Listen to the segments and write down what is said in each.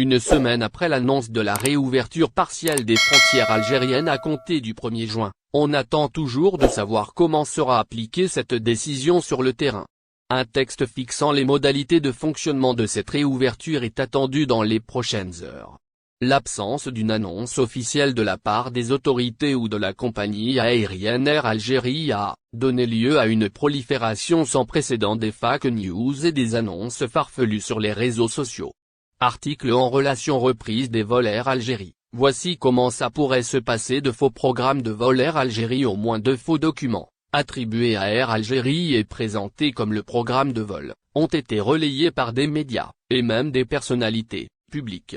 Une semaine après l'annonce de la réouverture partielle des frontières algériennes à compter du 1er juin, on attend toujours de savoir comment sera appliquée cette décision sur le terrain. Un texte fixant les modalités de fonctionnement de cette réouverture est attendu dans les prochaines heures. L'absence d'une annonce officielle de la part des autorités ou de la compagnie aérienne Air Algérie a donné lieu à une prolifération sans précédent des fake news et des annonces farfelues sur les réseaux sociaux. Article en relation reprise des vols Air Algérie. Voici comment ça pourrait se passer. De faux programmes de vol Air Algérie. Au moins 2 faux documents, attribués à Air Algérie et présentés comme le programme de vol, ont été relayés par des médias, et même des personnalités publiques.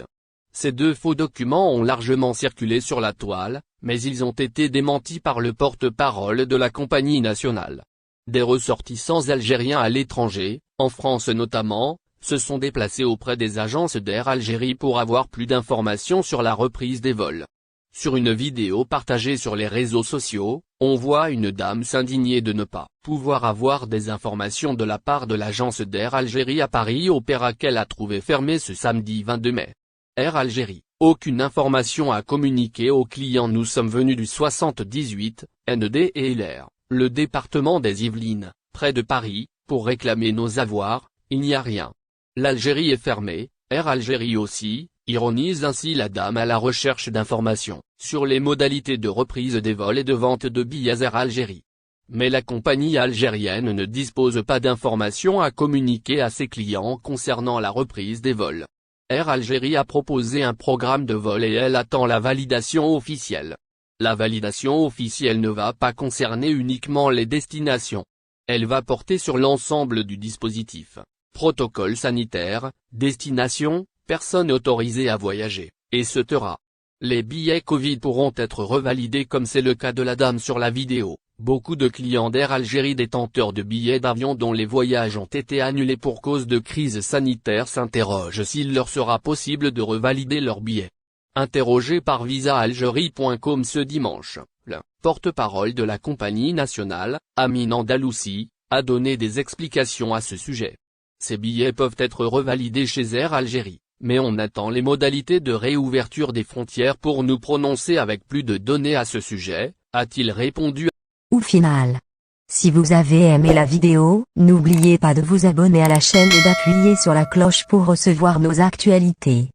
Ces 2 faux documents ont largement circulé sur la toile, mais ils ont été démentis par le porte-parole de la compagnie nationale. Des ressortissants algériens à l'étranger, en France notamment, se sont déplacés auprès des agences d'Air Algérie pour avoir plus d'informations sur la reprise des vols. Sur une vidéo partagée sur les réseaux sociaux, on voit une dame s'indigner de ne pas pouvoir avoir des informations de la part de l'agence d'Air Algérie à Paris Opéra qu'elle a trouvé fermée ce samedi 22 mai. Air Algérie, aucune information à communiquer aux clients. Nous sommes venus du 78, ND et LR, le département des Yvelines, près de Paris, pour réclamer nos avoirs, il n'y a rien. L'Algérie est fermée, Air Algérie aussi, ironise ainsi la dame à la recherche d'informations sur les modalités de reprise des vols et de vente de billets Air Algérie. Mais la compagnie algérienne ne dispose pas d'informations à communiquer à ses clients concernant la reprise des vols. Air Algérie a proposé un programme de vol et elle attend la validation officielle. La validation officielle ne va pas concerner uniquement les destinations. Elle va porter sur l'ensemble du dispositif. Protocole sanitaire, destination, personnes autorisées à voyager, etc. Les billets Covid pourront être revalidés comme c'est le cas de la dame sur la vidéo. Beaucoup de clients d'Air Algérie détenteurs de billets d'avion dont les voyages ont été annulés pour cause de crise sanitaire s'interrogent s'il leur sera possible de revalider leurs billets. Interrogé par visaalgérie.com ce dimanche, le porte-parole de la compagnie nationale, Amine Andalousi, a donné des explications à ce sujet. Ces billets peuvent être revalidés chez Air Algérie, mais on attend les modalités de réouverture des frontières pour nous prononcer avec plus de données à ce sujet, a-t-il répondu. Au final, si vous avez aimé la vidéo, n'oubliez pas de vous abonner à la chaîne et d'appuyer sur la cloche pour recevoir nos actualités.